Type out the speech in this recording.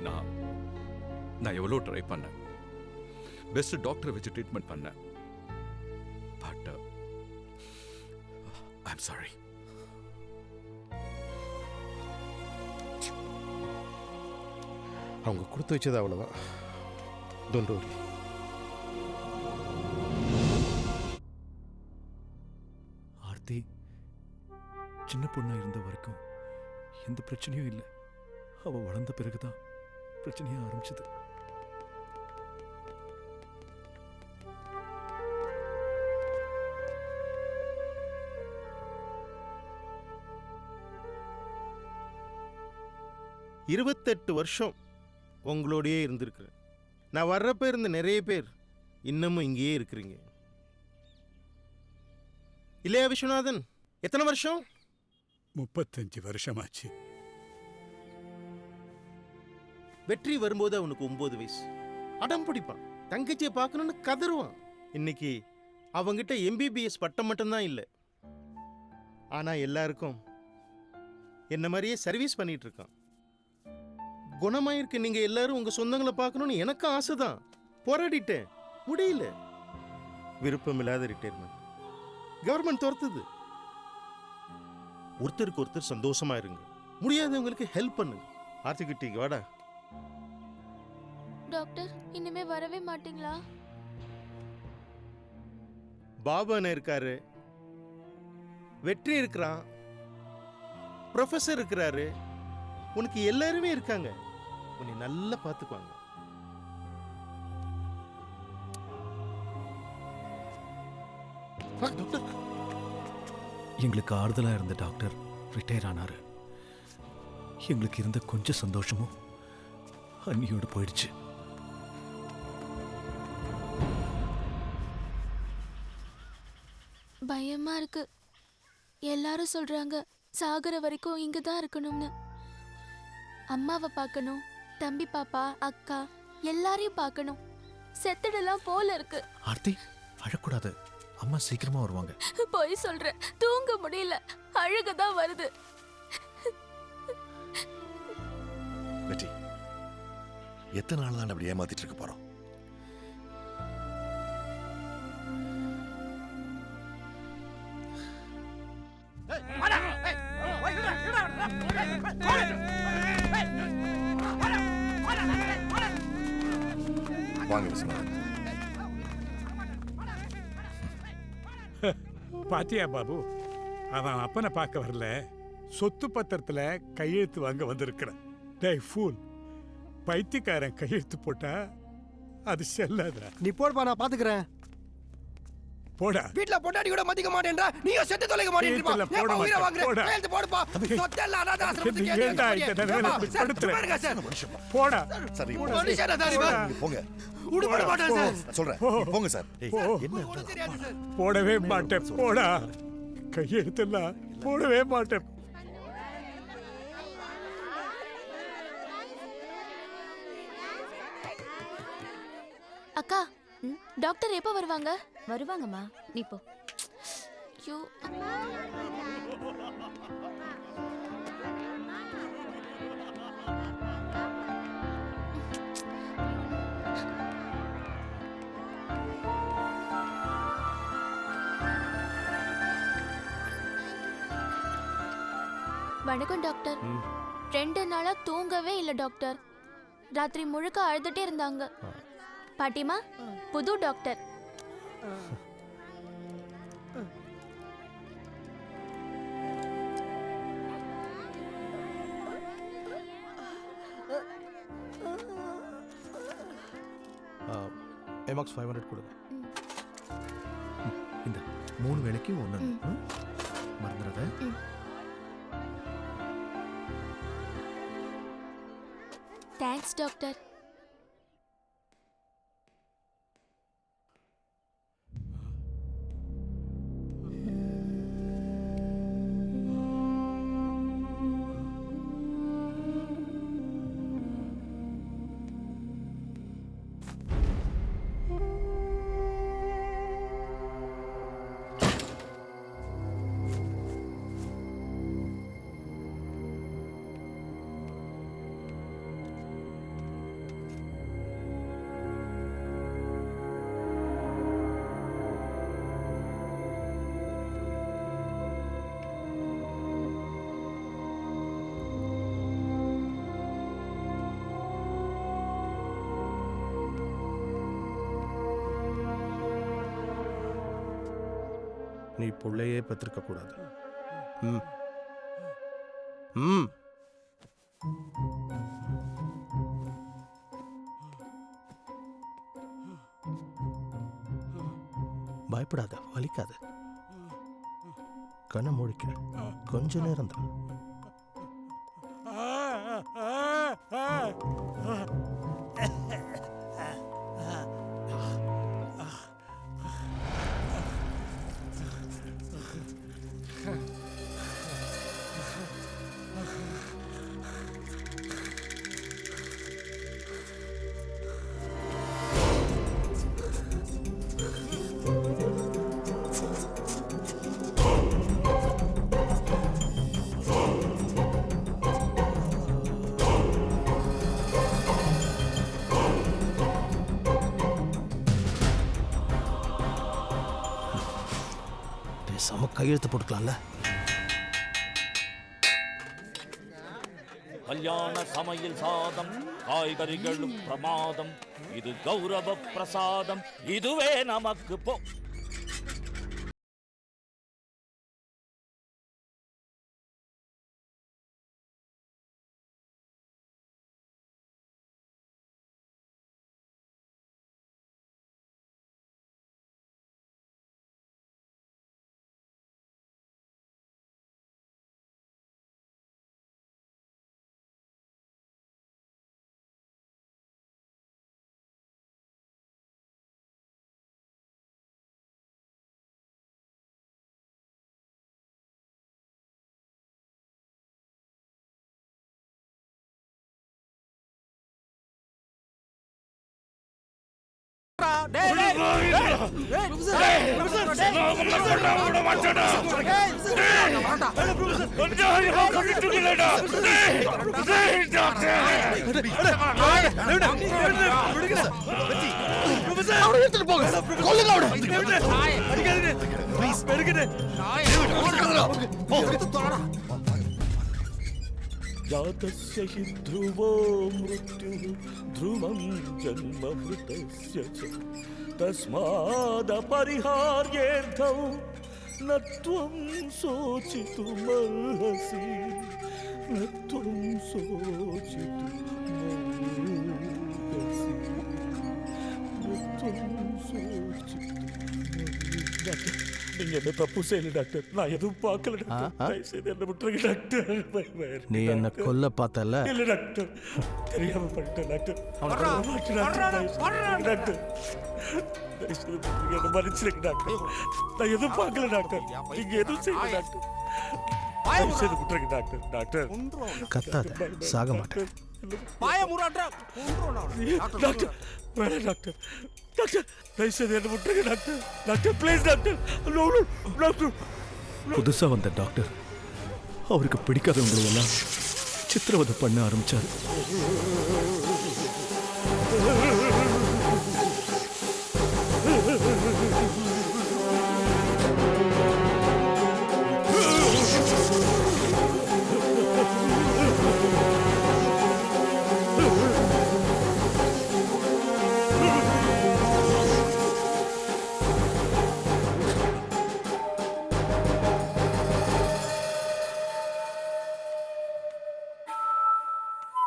நான் நான் எவ்வளோ ட்ரை பண்ணேன், பெஸ்ட் டாக்டரை வச்சு ட்ரீட்மெண்ட் பண்ணேன். But I'm sorry. அவங்க கொடுத்து வச்சது அவ்வளோதான். Don't worry. ஆர்த்தி சின்ன பொண்ணா இருந்த வரைக்கும் எந்த பிரச்சனையும் இல்லை. அவ வளர்ந்த பிறகுதான் பிரச்சனையே ஆரம்பிச்சது. இருபத்தெட்டு வருஷம் உங்களோடையே இருந்திருக்கிறேன். நான் வர்றப்ப இருந்த நிறைய பேர் இன்னமும் இங்கேயே இருக்கிறீங்க இல்லையா விஸ்வநாதன்? எத்தனை வருஷம்? 35 வருஷமாச்சு. வெற்றி வரும்போது அவனுக்கு 9 வயசு. அடம் பிடிப்பான், தங்கச்சியை பார்க்கணும்னு கதறுவான். இன்னைக்கு அவங்கிட்ட எம்பிபிஎஸ் பட்டம் மட்டும்தான் இல்லை, ஆனா எல்லாருக்கும் என்ன மாதிரியே சர்வீஸ் பண்ணிட்டு இருக்கான். குணமாயிருக்கு. நீங்க எல்லாரும் உங்க சொந்தங்களை பார்க்கணும்னு எனக்கு ஆசைதான். போராடிட்டேன், முடியல. விருப்பம் இல்லாத ரிட்டையர்மெண்ட் கவர்மெண்ட் துரத்துது. ஒருத்தருக்கு ஒருத்தர் சந்தோஷமா இருங்க, முடியாதவங்களுக்கு ஹெல்ப் பண்ணுங்க. ஆர்த்திக்கிட்டீங்க வாடா. டாக்டர் இனிமே வரவே மாட்டீங்களா? பாபா இருக்காரு, வெற்றி இருக்கிறான், ப்ரொஃபசர் இருக்கிறாரு, உனக்கு எல்லாருமே இருக்காங்க. உன்னை நல்லா பார்த்துக்குவாங்க. டாக்டர், எங்களுக்கு ஆறுதலா இருந்த டாக்டர் ரிட்டையர் ஆனாரு. எங்களுக்கு இருந்த கொஞ்சம் சந்தோஷமும் அன்னியோடு போயிடுச்சு. பயமா இருக்கு. எல்லாரும் சொல்றாங்க சாகர வரைக்கும் இங்க தான் இருக்கணும்னு. அம்மாவை பார்க்கணும், தம்பி பாப்பா அக்கா எல்லாரையும் பார்க்கணும். செத்துடலாம் போல இருக்கு. ஆர்த்தி அழக்கூடாது, அம்மா சீக்கிரமா வருவாங்க. போய் சொல்றேன், தூங்க முடியல, அழுகதான் வருது. வெற்றி, எத்தனை நாள் தான் அப்படி ஏமாத்திட்டு இருக்க போறோம்? வாங்க விஸ்வநாதன். பாத்தியா பாபு, அவன் அப்பனை பார்க்க வரல, சொத்து பத்திரத்துல கையெழுத்து வாங்க வந்திருக்கிறான். டேய் ஃபூல், பைத்தியக்காரன் கையெழுத்து போட்டா அது செல்லாதா? நீ போடுப்பா, நான் பாத்துக்கிறேன். போடா. வீட்ல பொண்டாடி கூட மதிக்க மாட்டேன்றா, நீயும் செத்து தொலைக்க மாட்டேன்றா. போட உயிரை வாங்குற, போடா. கையெழுத்து போடுப்பா. சொத்தெல்லாம் அனாதை ஆசிரமத்துக்கு ஏத்தி ஏண்டா வைக்க இந்த போறியா? நிலைமையில சார், படுத்துற? சும்மா இருங்க சார். போடா. சரி, மனுஷனா தான் இவன். நீங்க போங்க. விடப்பட மாட்டேன் சார். நான் சொல்றேன், நீங்க போங்க சார். ஏய், போ. என்ன ஒண்ணும் தெரியாது சார். போடவே மாட்டேன். போடா. கையெழுத்தெல்லாம் போடவே மாட்டேன். அக்கா, டாக்டர் எப்ப வருவாங்க? வருவாங்கம்மா, நீ போ. ஐயோ, வணக்கம் டாக்டர். 2 நாளா தூங்கவே இல்லை டாக்டர். ராத்திரி முழுக்க அழுதுட்டே இருந்தாங்க. பாட்டிமா, புது டாக்டர். எமாக்ஸ் 500 கொடுங்க. இந்த 3 வேளைக்கு ஒன்று மறந்துடாத. Thanks doctor. நீ பிள்ளையே பெற்றிருக்க கூடாது. ம் ம் பயப்படாத, வலிக்காது. கண்ணை மூடிக்க, கொஞ்ச நேரம் தான். பேசாம கையெழுத்து போட்டுக்கலாம்ல. கல்யாண சமையல் சாதம், காய்கறிகளும் பிரமாதம், இது கௌரவ பிரசாதம், இதுவே நமக்கு போ. जातस्य हि ध्रुवो मृत्युः ध्रुवं जन्म मृतस्य च तस्मादपरिहार्येऽर्थं न त्वं शोचितुमर्हसि न त्वं शोचितुमर्हसि न त्वं शोचितुमर्हसि. நீங்க என்ன தப்பு செய்யல டாக்டர், நான் எதுவும் பார்க்கல டாக்டர், தயவு செய்து என்ன விட்டுருங்க டாக்டர். நீ என்ன கொல்ல பார்த்தல? இல்ல டாக்டர், தெரியாம பண்ணிட்டேன் டாக்டர். டாக்டர் தயவு செய்து விட்டுருங்க, என்ன மன்னிச்சிருங்க டாக்டர், நான் எதுவும் பார்க்கல டாக்டர், நீங்க எதுவும் செய்யல டாக்டர், தயவு செய்து விட்டுருங்க டாக்டர். டாக்டர் கத்தாத, சாக மாட்டேன். டாக்டர் வேணாம் டாக்டர், டாக்டர் தயவு செய்து என்ன விட்டுருங்க doctor. Doctor please doctor. Doctor புதுசா வந்த டாக்டர் அவருக்கு பிடிக்காதவங்களெல்லாம் சித்திரவதை பண்ண ஆரம்பிச்சாரு.